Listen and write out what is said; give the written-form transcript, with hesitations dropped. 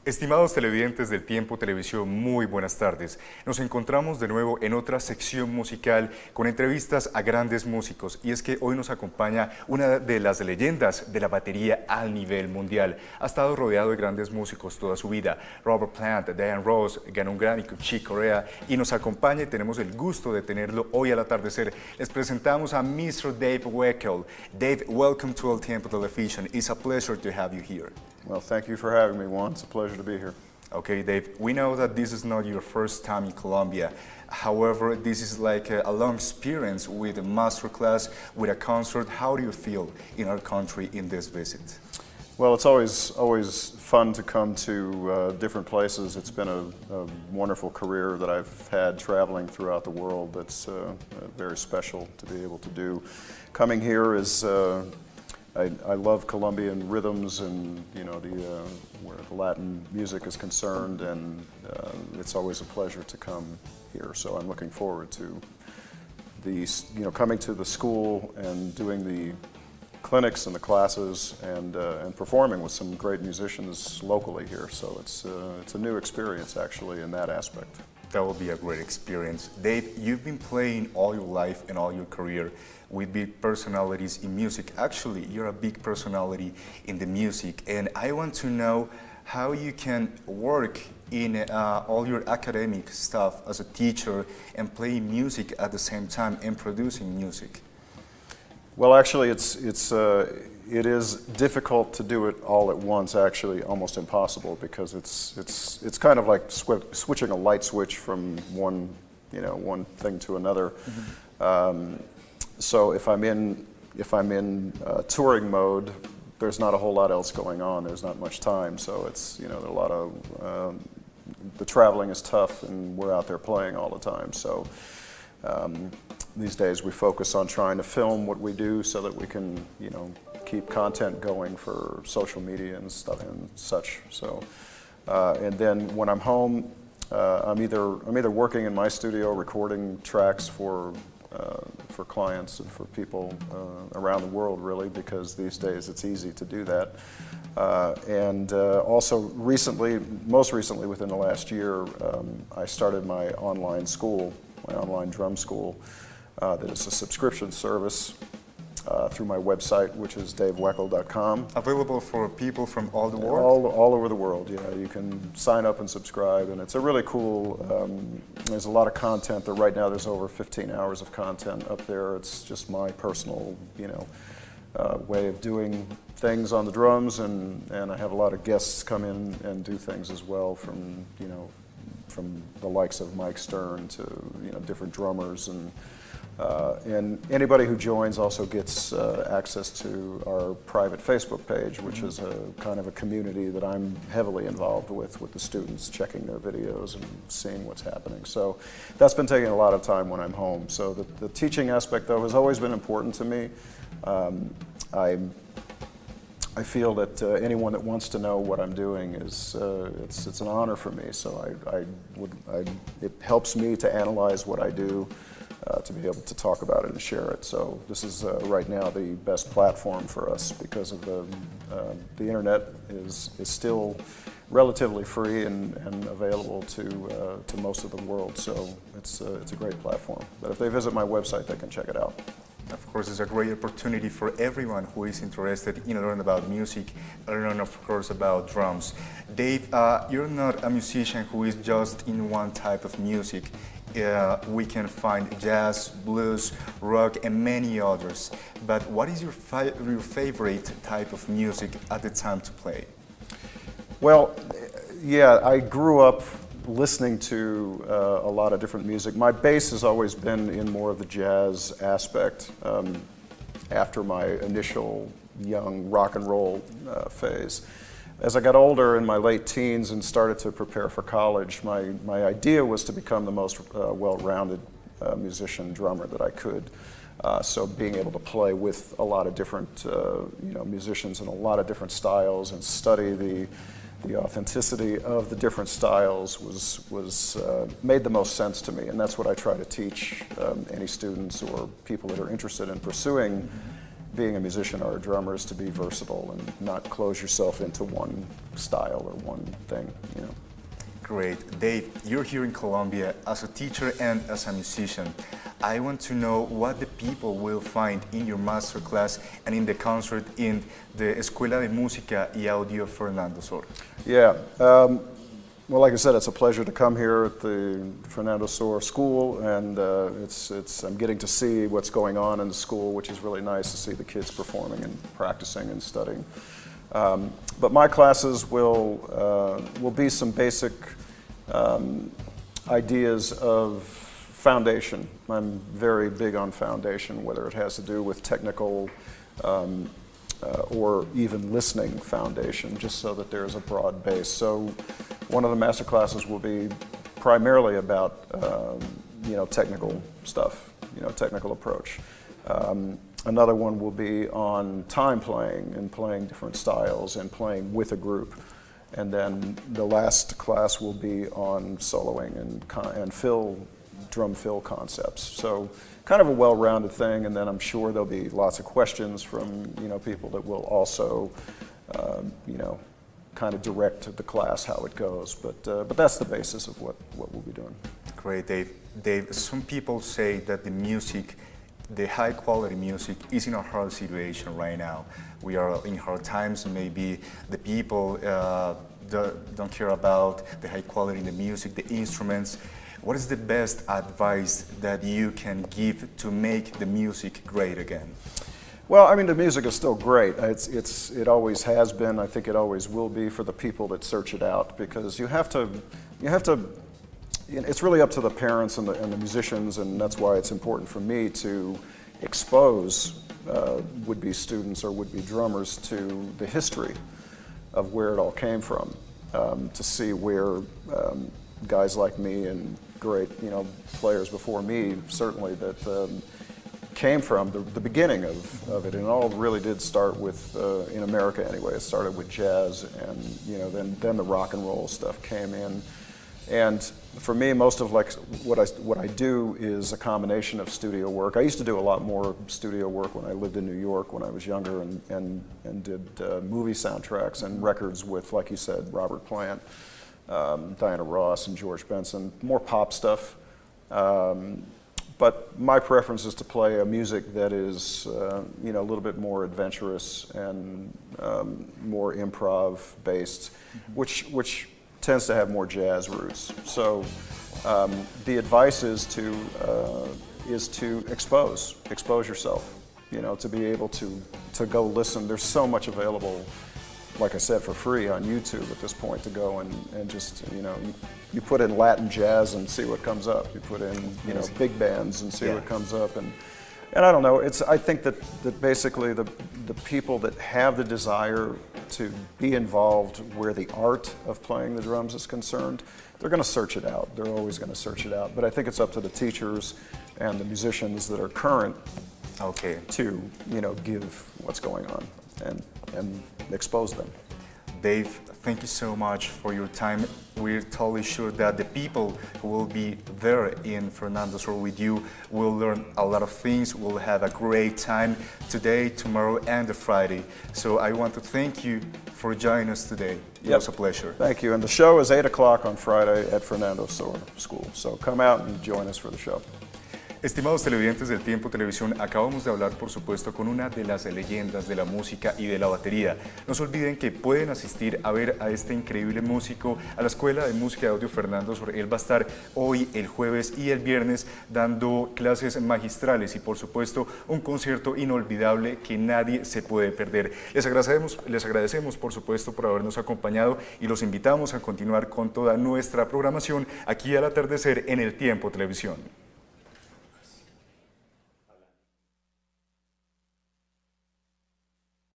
Estimados televidentes del Tiempo Televisión, muy buenas tardes. Nos encontramos de nuevo en otra sección musical con entrevistas a grandes músicos, y es que hoy nos acompaña una de las leyendas de la batería a nivel mundial. Ha estado rodeado de grandes músicos toda su vida. Robert Plant, Diane Ross, ganó un Grammy con Chick Corea y nos acompaña y tenemos el gusto de tenerlo hoy al atardecer. Les presentamos a Mr. Dave Weckl. Dave, welcome to El Tiempo Television. It's a pleasure to have you here. Well, thank you for having me, Juan. It's a pleasure to be here. Okay, Dave, we know that this is not your first time in Colombia. However, this is like a long experience with a masterclass, with a concert. How do you feel in our country in this visit? Well, it's always fun to come to different places. It's been a wonderful career that I've had traveling throughout the world. That's very special to be able to do. Coming here is I love Colombian rhythms and where the Latin music is concerned, and it's always a pleasure to come here. So I'm looking forward to coming to the school and doing the clinics and the classes and performing with some great musicians locally here. So it's a new experience actually in that aspect. That will be a great experience. Dave, you've been playing all your life and all your career with big personalities in music. Actually, you're a big personality in the music, and I want to know how you can work in all your academic stuff as a teacher and playing music at the same time and producing music. Well, actually, it is difficult to do it all at once. Actually, almost impossible, because it's kind of like switching a light switch from one thing to another. Mm-hmm. So if I'm in touring mode, there's not a whole lot else going on. There's not much time. So it's there are a lot of the traveling is tough, and we're out there playing all the time. So. These days we focus on trying to film what we do so that we can, keep content going for social media and stuff and such. So, and then when I'm home, I'm either working in my studio recording tracks for clients and for people around the world, really, because these days it's easy to do that. And also most recently within the last year, I started my online school, my online drum school. That is a subscription service through my website, which is daveweckl.com. Available for people from all the world? All over the world, yeah. You can sign up and subscribe, and it's a really cool, there's a lot of content. Right now there's over 15 hours of content up there. It's just my personal, way of doing things on the drums, and I have a lot of guests come in and do things as well from the likes of Mike Stern to, different drummers, and anybody who joins also gets access to our private Facebook page, which is a kind of a community that I'm heavily involved with the students, checking their videos and seeing what's happening. So that's been taking a lot of time when I'm home. So the teaching aspect, though, has always been important to me. I feel that anyone that wants to know what I'm doing is it's an honor for me. So it helps me to analyze what I do, to be able to talk about it and share it. So this is right now the best platform for us, because of the internet is still relatively free and available to most of the world. So it's a great platform. But if they visit my website, they can check it out. Of course, it's a great opportunity for everyone who is interested in learning about music, learn, of course, about drums. Dave, you're not a musician who is just in one type of music. We can find jazz, blues, rock, and many others. But what is your favorite type of music at the time to play? Well, yeah, I grew up listening to a lot of different music. My base has always been in more of the jazz aspect. After my initial young rock and roll phase. As I got older, in my late teens, and started to prepare for college, my idea was to become the most well-rounded musician, drummer that I could. So being able to play with a lot of different musicians and a lot of different styles, and study the authenticity of the different styles was made the most sense to me, and that's what I try to teach any students or people that are interested in pursuing being a musician or a drummer is to be versatile and not close yourself into one style or one thing, you know. Great. Dave, you're here in Colombia as a teacher and as a musician. I want to know what the people will find in your masterclass and in the concert in the Escuela de Música y Audio Fernando Sor. Yeah. Well, like I said, it's a pleasure to come here at the Fernando Sor School, and I'm getting to see what's going on in the school, which is really nice to see the kids performing and practicing and studying. But my classes will be some basic ideas of foundation. I'm very big on foundation, whether it has to do with technical or even listening foundation, just so that there's a broad base. So one of the master classes will be primarily about technical stuff, technical approach. Another one will be on time playing and playing different styles and playing with a group. And then the last class will be on soloing and drum fill concepts. So kind of a well-rounded thing, and then I'm sure there'll be lots of questions from people that will also kind of direct the class how it goes. But that's the basis of what we'll be doing. Great, Dave. Dave, some people say that the high quality music is in a hard situation right now. We are in hard times, maybe the people don't care about the high quality in the music, the instruments. What is the best advice that you can give to make the music great again? Well, I mean, the music is still great. It always has been. I think it always will be for the people that search it out, because you have to. It's really up to the parents and the musicians, and that's why it's important for me to expose would-be students or would-be drummers to the history of where it all came from, to see where guys like me and great players before me certainly that came from, the beginning of it. And it all really did start with, in America anyway, it started with jazz, and then the rock and roll stuff came in. And for me, most of what I do is a combination of studio work. I used to do a lot more studio work when I lived in New York when I was younger, and did movie soundtracks and records with, like you said, Robert Plant, Diana Ross, and George Benson, more pop stuff. But my preference is to play a music that is a little bit more adventurous and more improv based, which tends to have more jazz roots. So the advice is to expose yourself, to be able to go listen. There's so much available, like I said, for free on YouTube at this point, to go and just, you put in Latin jazz and see what comes up. You put in, big bands and see what comes up. And I don't know, I think that basically the people that have the desire to be involved where the art of playing the drums is concerned, they're going to search it out. They're always going to search it out. But I think it's up to the teachers and the musicians that are current to, give what's going on and expose them. Dave, thank you so much for your time. We're totally sure that the people who will be there in Fernando Sor with you will learn a lot of things, will have a great time today, tomorrow, and the Friday. So I want to thank you for joining us today. It was a pleasure. Thank you. And the show is 8 o'clock on Friday at Fernando Sor School. So come out and join us for the show. Estimados televidentes del Tiempo Televisión, acabamos de hablar, por supuesto, con una de las leyendas de la música y de la batería. No se olviden que pueden asistir a ver a este increíble músico a la Escuela de Música de Audio Fernando Sor. Él va a estar hoy, el jueves y el viernes dando clases magistrales y, por supuesto, un concierto inolvidable que nadie se puede perder. Les agradecemos, por supuesto, por habernos acompañado y los invitamos a continuar con toda nuestra programación aquí al atardecer en el Tiempo Televisión.